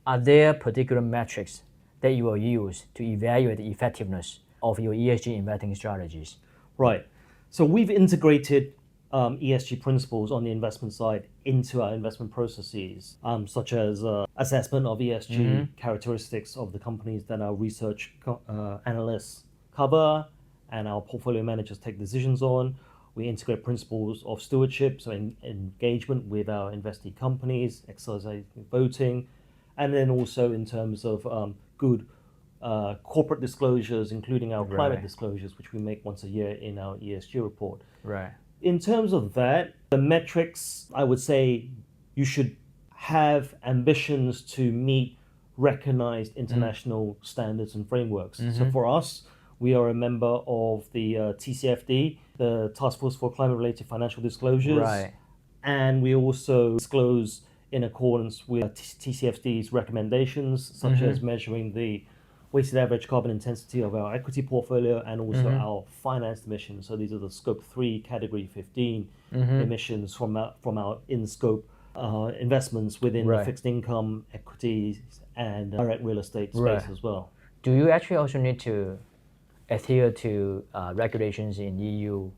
are there particular metrics that you will use to evaluate the effectiveness of your ESG investing strategies? Right. So we've integrated ESG principles on the investment side into our investment processes, such as assessment of ESG characteristics of the companies that our research analysts cover and our portfolio managers take decisions on. We integrate principles of stewardship, so engagement with our investee companies, exercising voting, and then also in terms of good corporate disclosures, including our climate disclosures, which we make once a year in our ESG report. Right. In terms of that, the metrics, I would say you should have ambitions to meet recognized international standards and frameworks. So for us, we are a member of the TCFD, the Task Force for Climate-Related Financial Disclosures. Right. And we also disclose in accordance with TCFD's recommendations, such as measuring the weighted average carbon intensity of our equity portfolio and also our financed emissions. So these are the scope 3, category 15 emissions from our in-scope investments within the fixed income, equities, and direct real estate space as well. Do you actually also need to adhere to regulations in EU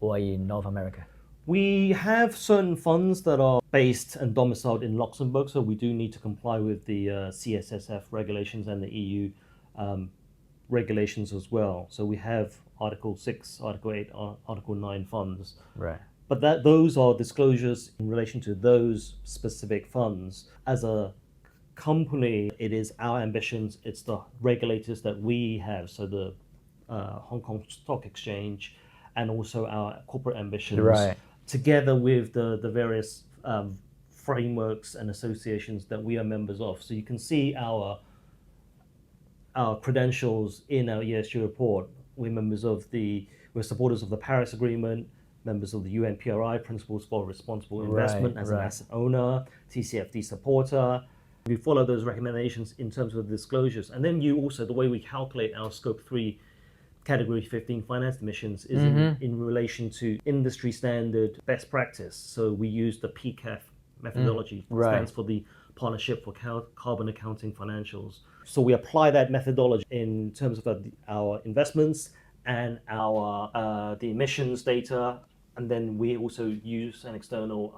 or in North America? We have certain funds that are based and domiciled in Luxembourg, so we do need to comply with the CSSF regulations and the EU regulations as well. So we have Article 6, Article 8, Article 9 funds. Right. But those are disclosures in relation to those specific funds. As a company, it is our ambitions, it's the regulators that we have, so the Hong Kong Stock Exchange, and also our corporate ambitions, together with the various frameworks and associations that we are members of. So you can see our credentials in our ESG report. We're supporters of the Paris Agreement, members of the UNPRI, Principles for Responsible Investment as an asset owner, TCFD supporter. We follow those recommendations in terms of the disclosures. And then the way we calculate our scope 3 category 15 financed emissions is in relation to industry standard best practice. So we use the PCAF methodology, stands for the Partnership for Carbon Accounting Financials. So we apply that methodology in terms of our investments and the emissions data, and then we also use an external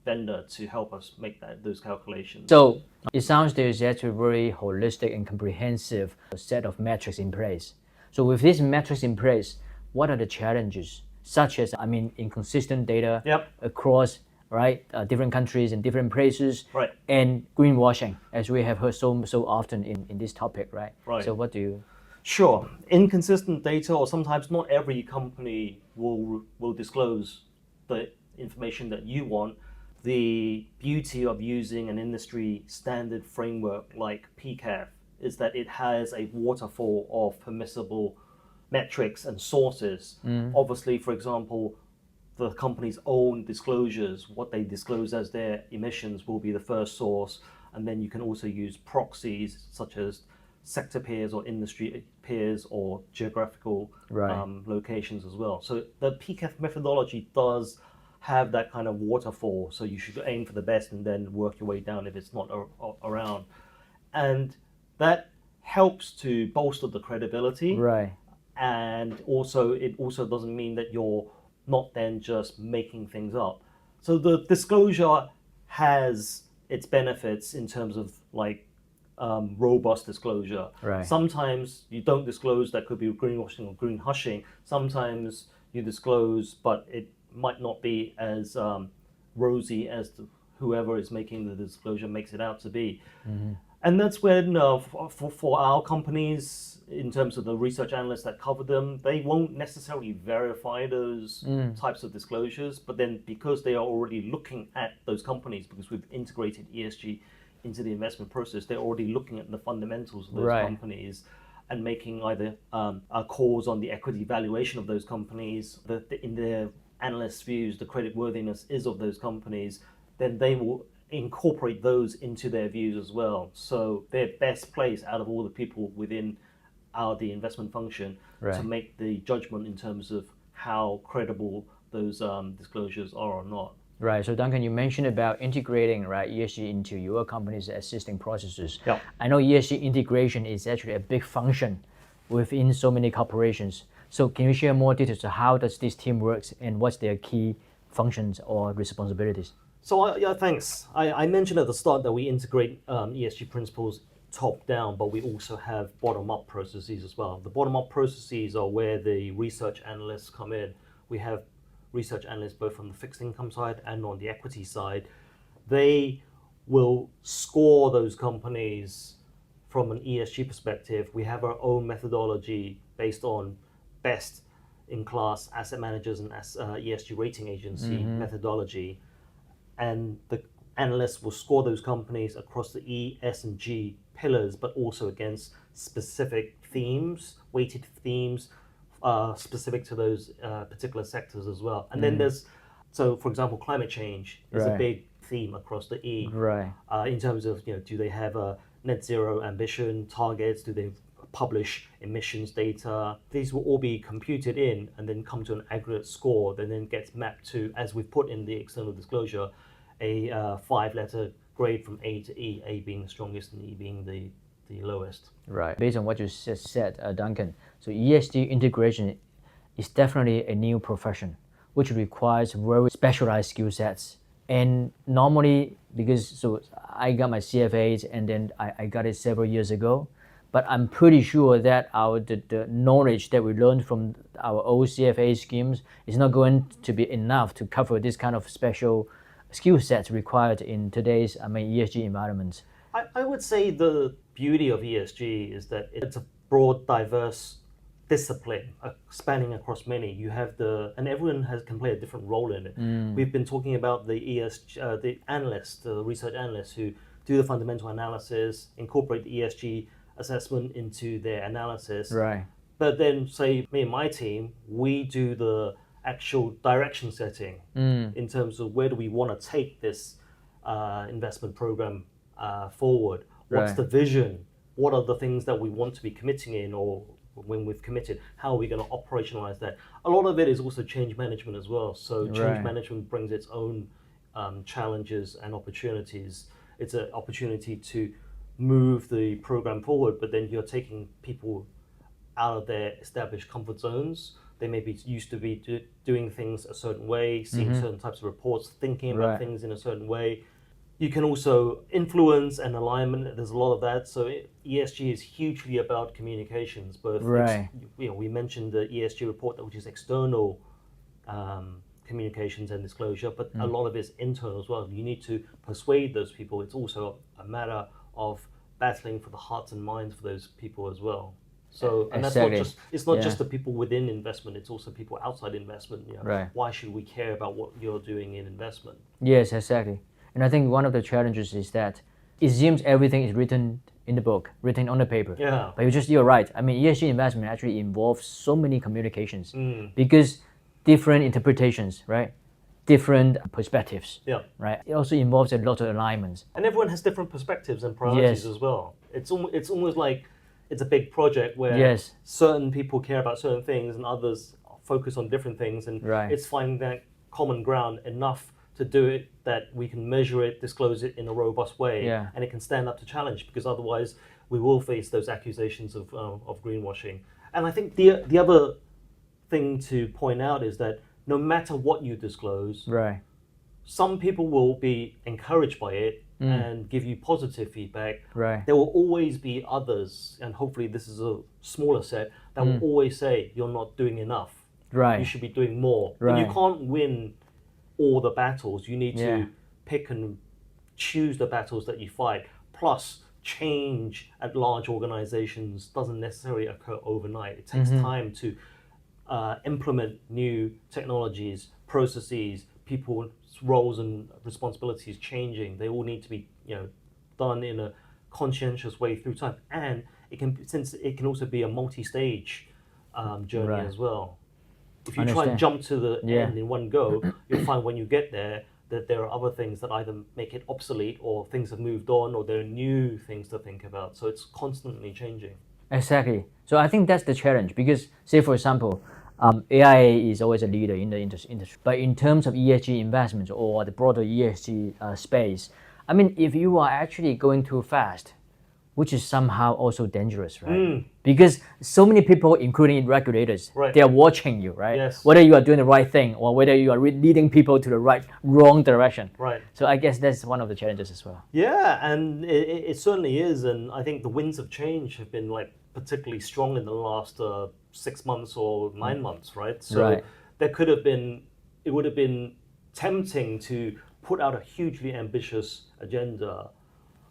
vendor to help us make those calculations. So it sounds there's actually a very holistic and comprehensive set of metrics in place. So with these metrics in place, what are the challenges, such as, inconsistent data across different countries and different places, and greenwashing, as we have heard so often in this topic, right? So what do you... Sure. Inconsistent data, or sometimes not every company will disclose the information that you want. The beauty of using an industry standard framework like PCAF is that it has a waterfall of permissible metrics and sources. Obviously, for example, the company's own disclosures, what they disclose as their emissions, will be the first source. And then you can also use proxies such as sector peers or industry peers or geographical locations as well. So the PCAF methodology does have that kind of waterfall. So you should aim for the best and then work your way down if it's not around. And that helps to bolster the credibility. And also, it also doesn't mean that you're not then just making things up. So the disclosure has its benefits in terms of robust disclosure. Sometimes you don't disclose, that could be greenwashing or green hushing. Sometimes you disclose, but it might not be as rosy as whoever is making the disclosure makes it out to be. And that's when for our companies, in terms of the research analysts that cover them, they won't necessarily verify those types of disclosures, but then because they are already looking at those companies, because we've integrated ESG into the investment process, they're already looking at the fundamentals of those companies and making either calls on the equity valuation of those companies, in their analysts' views, the credit worthiness is of those companies, then they will incorporate those into their views as well. So they're best placed out of all the people within the investment function to make the judgment in terms of how credible those disclosures are or not. Right. So Duncan, you mentioned about integrating ESG into your company's existing processes. Yeah. I know ESG integration is actually a big function within so many corporations. So can you share more details on how does this team works and what's their key functions or responsibilities? So yeah, thanks. I mentioned at the start that we integrate ESG principles top down, but we also have bottom up processes as well. The bottom up processes are where the research analysts come in. We have research analysts both on the fixed income side and on the equity side. They will score those companies from an ESG perspective. We have our own methodology based on best in class asset managers and ESG rating agency methodology. And the analysts will score those companies across the E, S, and G pillars, but also against specific themes, weighted themes, specific to those particular sectors as well. And then so for example, climate change is a big theme across the E. Right. In terms of, do they have a net zero ambition targets? Do they publish emissions data? These will all be computed in and then come to an aggregate score that then gets mapped to, as we've put in the external disclosure, a 5-letter grade from A to E, A being the strongest and E being the lowest. Right. Based on what you just said, Duncan, so ESG integration is definitely a new profession, which requires very specialized skill sets. And normally, because I got my CFAs and then I got it several years ago, but I'm pretty sure that the knowledge that we learned from our old CFA schemes is not going to be enough to cover this kind of special skill sets required in today's ESG environments. I would say the beauty of ESG is that it's a broad, diverse discipline spanning across many. You have and everyone can play a different role in it. We've been talking about the ESG, the analysts, the research analysts who do the fundamental analysis, incorporate the ESG assessment into their analysis. Right. But then, say, me and my team, we do the actual direction setting in terms of where do we want to take this investment program forward. What's the vision? What are the things that we want to be committing in, or when we've committed, how are we going to operationalize that? A lot of it is also change management as well. So change management brings its own challenges and opportunities. It's an opportunity to move the program forward, but then you're taking people out of their established comfort zones. They may be used to be doing things a certain way, seeing certain types of reports, thinking about things in a certain way. You can also influence and alignment. There's a lot of that. So ESG is hugely about communications. Both, we mentioned the ESG report, which is external communications and disclosure, but a lot of it's internal as well. You need to persuade those people. It's also a matter of battling for the hearts and minds for those people as well. So, and that's it's not just the people within investment, it's also people outside investment. Why should we care about what you're doing in investment? Yes, exactly. And I think one of the challenges is that it seems everything is written in the book, written on the paper. Yeah. But you're right. ESG investment actually involves so many communications because different interpretations, right? Different perspectives. Yeah. Right. It also involves a lot of alignments. And everyone has different perspectives and priorities as well. It's almost like it's a big project where certain people care about certain things and others focus on different things, and it's finding that common ground enough to do it that we can measure it, disclose it in a robust way, and it can stand up to challenge, because otherwise we will face those accusations of greenwashing. And I think the other thing to point out is that no matter what you disclose, some people will be encouraged by it and give you positive feedback. There will always be others, and hopefully this is a smaller set, that will always say you're not doing enough. You should be doing more. But you can't win all the battles. You need to pick and choose the battles that you fight. Plus, change at large organizations doesn't necessarily occur overnight. It takes time to implement new technologies, processes, people's roles and responsibilities changing. They all need to be done in a conscientious way through time. And it can also be a multi-stage journey as well. If you try and jump to the end in one go, you'll find when you get there that there are other things that either make it obsolete, or things have moved on, or there are new things to think about. So it's constantly changing. Exactly. So I think that's the challenge, because say for example, AIA is always a leader in the industry. But in terms of ESG investments or the broader ESG space, I mean, if you are actually going too fast, which is somehow also dangerous, right? Because so many people, including regulators, they are watching you, right? Yes. Whether you are doing the right thing or whether you are leading people to the wrong direction. Right. So I guess that's one of the challenges as well. Yeah, and it certainly is, and I think the winds of change have been like particularly strong in the last 6 months or 9 months, right? So there could have been, it would have been tempting to put out a hugely ambitious agenda,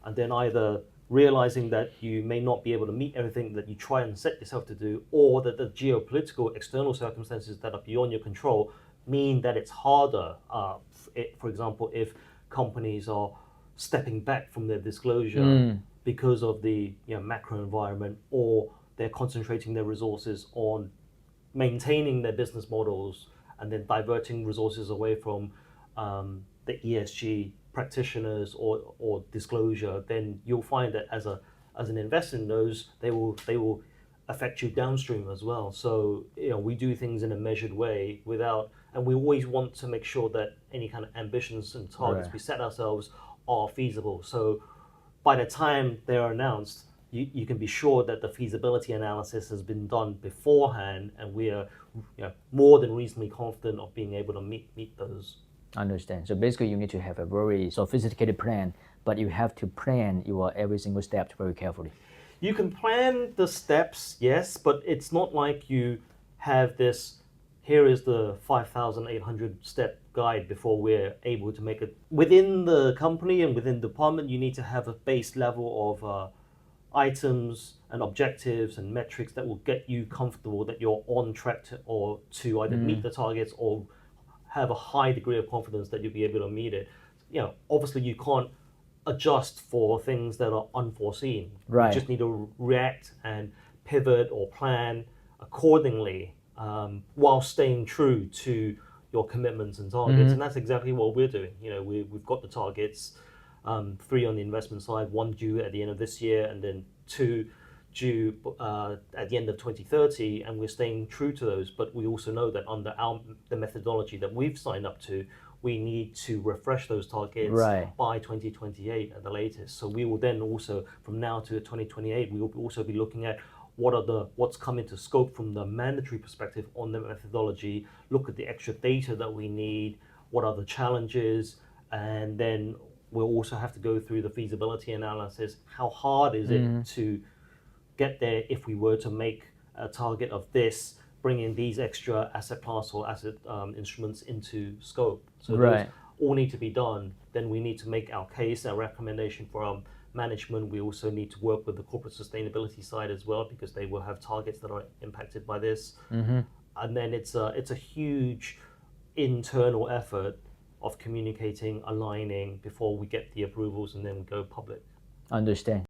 and then either realizing that you may not be able to meet everything that you try and set yourself to do, or that the geopolitical external circumstances that are beyond your control mean that it's harder. For example, if companies are stepping back from their disclosure because of the macro environment, or they're concentrating their resources on maintaining their business models and then diverting resources away from the ESG practitioners or disclosure, then you'll find that as an investor in those, they will affect you downstream as well. So we do things in a measured way and we always want to make sure that any kind of ambitions and targets we set ourselves are feasible. So by the time they're announced, you can be sure that the feasibility analysis has been done beforehand, and we are more than reasonably confident of being able to meet those. Understand. So basically you need to have a very sophisticated plan, but you have to plan your every single step very carefully. You can plan the steps, yes, but it's not like you have this, here is the 5,800 step guide before we're able to make it. Within the company and within the department, you need to have a base level of items and objectives and metrics that will get you comfortable that you're on track to either meet the targets or have a high degree of confidence that you'll be able to meet it. Obviously you can't adjust for things that are unforeseen. Right. You just need to react and pivot or plan accordingly, while staying true to your commitments and targets. And that's exactly what we're doing. We've got the targets, 3 on the investment side, 1 due at the end of this year, and then 2 due at the end of 2030, and we're staying true to those. But we also know that under the methodology that we've signed up to, we need to refresh those targets by 2028 at the latest. So we will then also, from now to 2028, we will also be looking at what's come into scope from the mandatory perspective on the methodology, look at the extra data that we need, what are the challenges, and then we'll also have to go through the feasibility analysis. How hard is it to get there if we were to make a target of this, bringing these extra asset class or asset instruments into scope? So those all need to be done. Then we need to make our case, our recommendation for our management. We also need to work with the corporate sustainability side as well, because they will have targets that are impacted by this. And then it's a huge internal effort of communicating, aligning before we get the approvals and then go public. Understand.